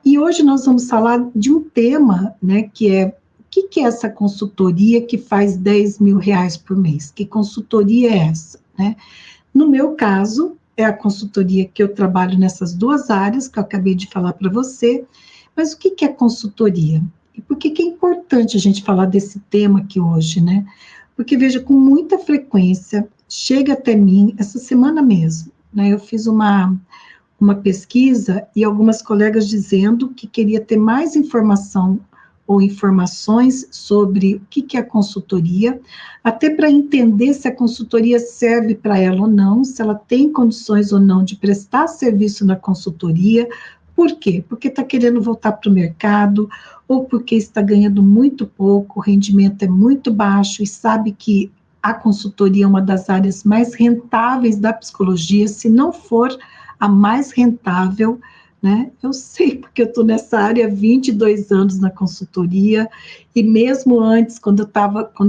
E hoje nós vamos falar de um tema, né, que é o que é essa consultoria que faz R$ 10.000 por mês? Que consultoria é essa, né? No meu caso, é a consultoria que eu trabalho nessas duas áreas que eu acabei de falar para você, mas o que é consultoria? E por que é importante a gente falar desse tema aqui hoje, né? Porque, veja, com muita frequência, chega até mim, essa semana mesmo, né? Eu fiz uma pesquisa e algumas colegas dizendo que queria ter mais informação ou informações sobre o que é a consultoria, até para entender se a consultoria serve para ela ou não, se ela tem condições ou não de prestar serviço na consultoria. Por quê? Porque está querendo voltar para o mercado, ou porque está ganhando muito pouco, o rendimento é muito baixo e sabe que a consultoria é uma das áreas mais rentáveis da psicologia, se não for a mais rentável, né? Eu sei porque eu estou nessa área há 22 anos na consultoria, e mesmo antes, quando eu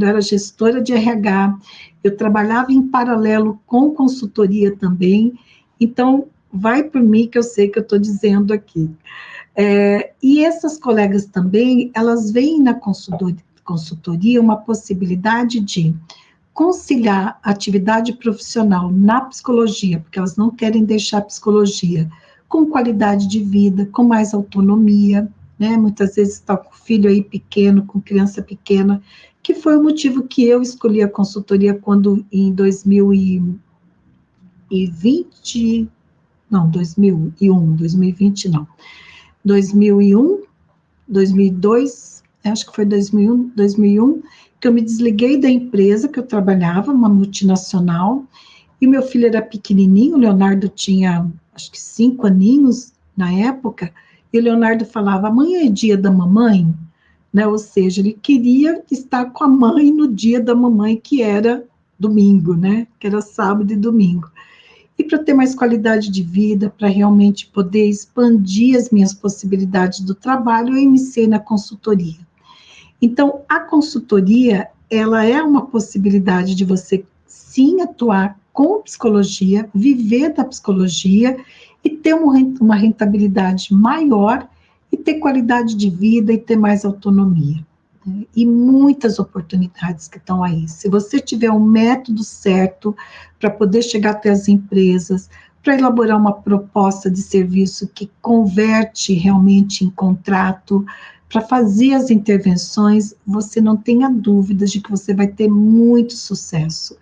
era gestora de RH, eu trabalhava em paralelo com consultoria também, então vai por mim que eu sei que eu estou dizendo aqui. E essas colegas também, elas veem na consultoria uma possibilidade de conciliar a atividade profissional na psicologia, porque elas não querem deixar a psicologia, com qualidade de vida, com mais autonomia, né? Muitas vezes está com filho aí pequeno, com criança pequena, que foi o motivo que eu escolhi a consultoria quando em 2020, não, 2020 não, 2001, 2002, acho que foi 2001, que eu me desliguei da empresa que eu trabalhava, uma multinacional, e meu filho era pequenininho, o Leonardo tinha, acho que 5 aninhos na época, e o Leonardo falava, amanhã é dia da mamãe, né? Ou seja, ele queria estar com a mãe no dia da mamãe, que era domingo, né? Que era sábado e domingo. E para ter mais qualidade de vida, para realmente poder expandir as minhas possibilidades do trabalho, eu iniciei na consultoria. Então, a consultoria, ela é uma possibilidade de você, sim, atuar com psicologia, viver da psicologia e ter uma rentabilidade maior e ter qualidade de vida e ter mais autonomia, né? E muitas oportunidades que estão aí. Se você tiver um método certo para poder chegar até as empresas, para elaborar uma proposta de serviço que converte realmente em contrato, para fazer as intervenções, você não tenha dúvidas de que você vai ter muito sucesso,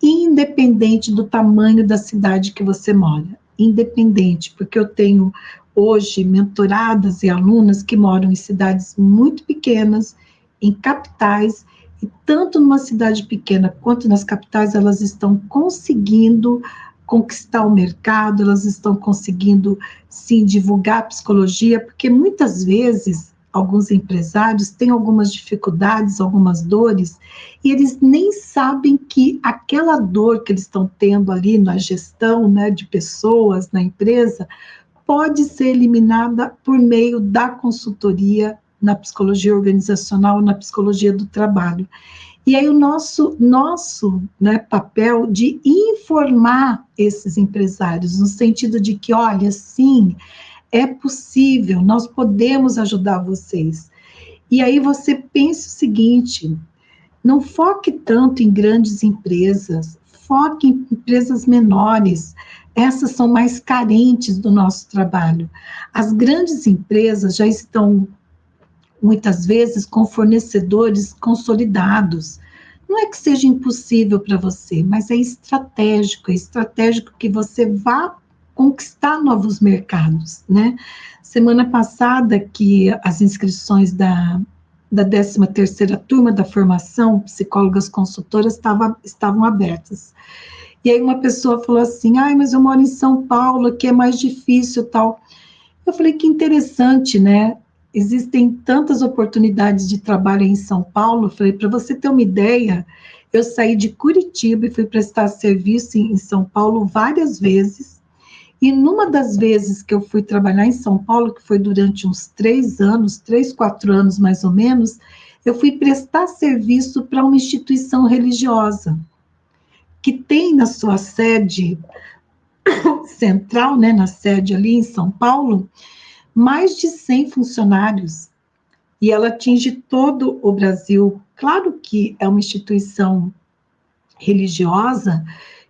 independente do tamanho da cidade que você mora, independente, porque eu tenho hoje mentoradas e alunas que moram em cidades muito pequenas, em capitais, e tanto numa cidade pequena quanto nas capitais, elas estão conseguindo conquistar o mercado, elas estão conseguindo, sim, divulgar a psicologia, porque muitas vezes alguns empresários têm algumas dificuldades, algumas dores, e eles nem sabem que aquela dor que eles estão tendo ali na gestão, né, de pessoas na empresa, pode ser eliminada por meio da consultoria na psicologia organizacional, na psicologia do trabalho. E aí o nosso né, papel de informar esses empresários, no sentido de que, olha, sim, é possível, nós podemos ajudar vocês. E aí você pensa o seguinte, não foque tanto em grandes empresas, foque em empresas menores, essas são mais carentes do nosso trabalho. As grandes empresas já estão, muitas vezes, com fornecedores consolidados. Não é que seja impossível para você, mas é estratégico que você vá conquistar novos mercados, né? Semana passada, que as inscrições da 13ª turma da formação Psicólogas Consultoras estavam abertas. E aí uma pessoa falou assim, ai, mas eu moro em São Paulo, aqui é mais difícil, tal. Eu falei, que interessante, né? Existem tantas oportunidades de trabalho em São Paulo. Eu falei, para você ter uma ideia, eu saí de Curitiba e fui prestar serviço em São Paulo várias vezes, e numa das vezes que eu fui trabalhar em São Paulo, que foi durante uns 4 anos mais ou menos, eu fui prestar serviço para uma instituição religiosa, que tem na sua sede central, né, na sede ali em São Paulo, mais de 100 funcionários, e ela atinge todo o Brasil. Claro que é uma instituição religiosa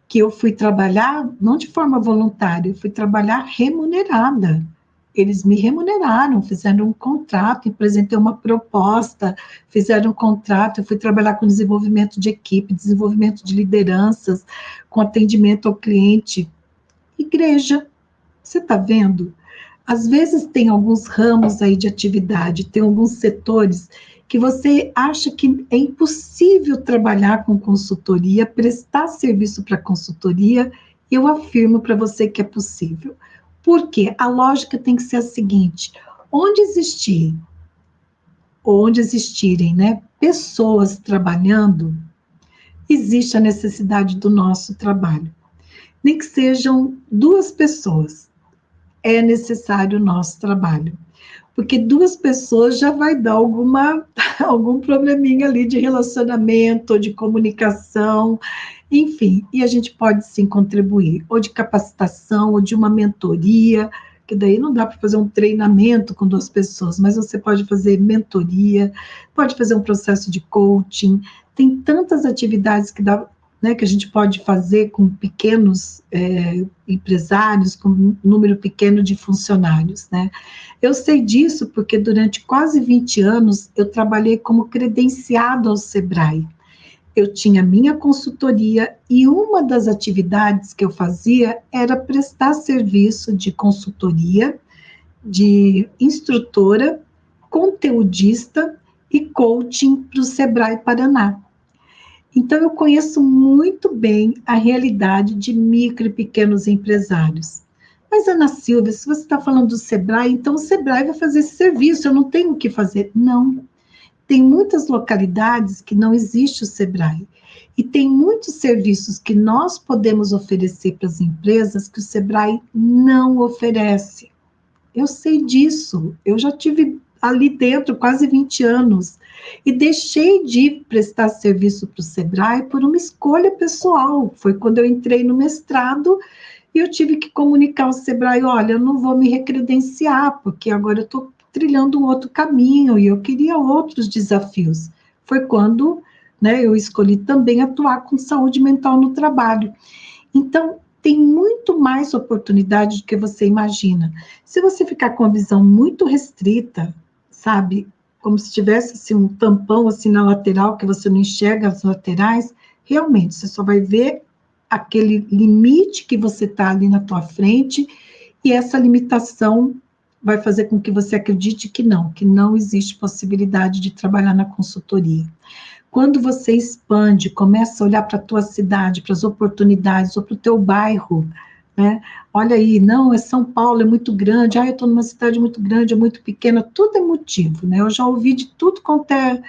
que eu fui trabalhar, não de forma voluntária, eu fui trabalhar remunerada. Eles me remuneraram, fizeram um contrato, apresentei uma proposta, fizeram um contrato, eu fui trabalhar com desenvolvimento de equipe, desenvolvimento de lideranças, com atendimento ao cliente. Igreja, você está vendo? Às vezes tem alguns ramos aí de atividade, tem alguns setores que você acha que é impossível trabalhar com consultoria, prestar serviço para consultoria, eu afirmo para você que é possível. Por quê? A lógica tem que ser a seguinte: onde existir, onde existirem, né, pessoas trabalhando, existe a necessidade do nosso trabalho. Nem que sejam duas pessoas, é necessário o nosso trabalho. Porque duas pessoas já vai dar algum probleminha ali de relacionamento, de comunicação, enfim, e a gente pode sim contribuir, ou de capacitação, ou de uma mentoria, que daí não dá para fazer um treinamento com duas pessoas, mas você pode fazer mentoria, pode fazer um processo de coaching, tem tantas atividades que dá, né, que a gente pode fazer com pequenos empresários, com um número pequeno de funcionários, né? Eu sei disso porque durante quase 20 anos eu trabalhei como credenciado ao Sebrae. Eu tinha minha consultoria e uma das atividades que eu fazia era prestar serviço de consultoria, de instrutora, conteudista e coaching para o Sebrae Paraná. Então, eu conheço muito bem a realidade de micro e pequenos empresários. Mas, Ana Silvia, se você está falando do Sebrae, então o Sebrae vai fazer esse serviço, eu não tenho o que fazer. Não. Tem muitas localidades que não existe o Sebrae. E tem muitos serviços que nós podemos oferecer para as empresas que o Sebrae não oferece. Eu sei disso, eu já tive ali dentro quase 20 anos e deixei de prestar serviço para o Sebrae por uma escolha pessoal. Foi quando eu entrei no mestrado e eu tive que comunicar ao Sebrae, olha, eu não vou me recredenciar, porque agora eu estou trilhando um outro caminho e eu queria outros desafios. Foi quando, né, eu escolhi também atuar com saúde mental no trabalho. Então, tem muito mais oportunidade do que você imagina. Se você ficar com a visão muito restrita, sabe, como se tivesse assim, um tampão assim na lateral, que você não enxerga as laterais, realmente, você só vai ver aquele limite que você está ali na tua frente, e essa limitação vai fazer com que você acredite que não existe possibilidade de trabalhar na consultoria. Quando você expande, começa a olhar para a tua cidade, para as oportunidades, ou para o teu bairro, né? Olha aí, não, é São Paulo, é muito grande, eu estou numa cidade muito grande, é muito pequena, tudo é motivo, né? Eu já ouvi de tudo quanto é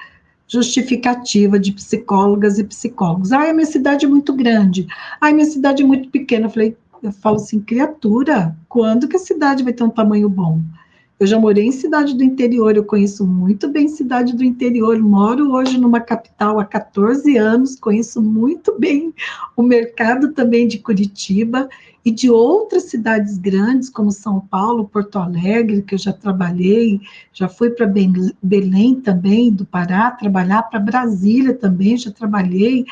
justificativa de psicólogas e psicólogos. A minha cidade é muito grande, minha cidade é muito pequena. Eu falo assim, criatura, quando que a cidade vai ter um tamanho bom? Eu já morei em cidade do interior, eu conheço muito bem cidade do interior, moro hoje numa capital há 14 anos, conheço muito bem o mercado também de Curitiba e de outras cidades grandes, como São Paulo, Porto Alegre, que eu já trabalhei, já fui para Belém também, do Pará, trabalhar para Brasília também, já trabalhei.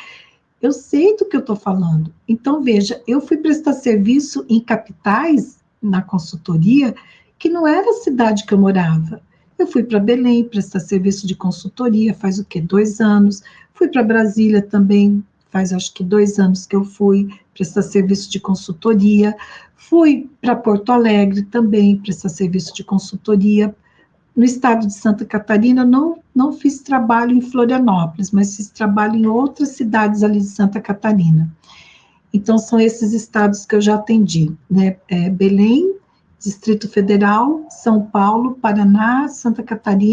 Eu sei do que eu estou falando. Então, veja, eu fui prestar serviço em capitais, na consultoria, que não era a cidade que eu morava. Eu fui para Belém prestar serviço de consultoria, faz o quê? 2 anos. Fui para Brasília também, faz acho que 2 anos que eu fui prestar serviço de consultoria. Fui para Porto Alegre também prestar serviço de consultoria. No estado de Santa Catarina, não fiz trabalho em Florianópolis, mas fiz trabalho em outras cidades ali de Santa Catarina. Então, são esses estados que eu já atendi, né? Belém, Distrito Federal, São Paulo, Paraná, Santa Catarina,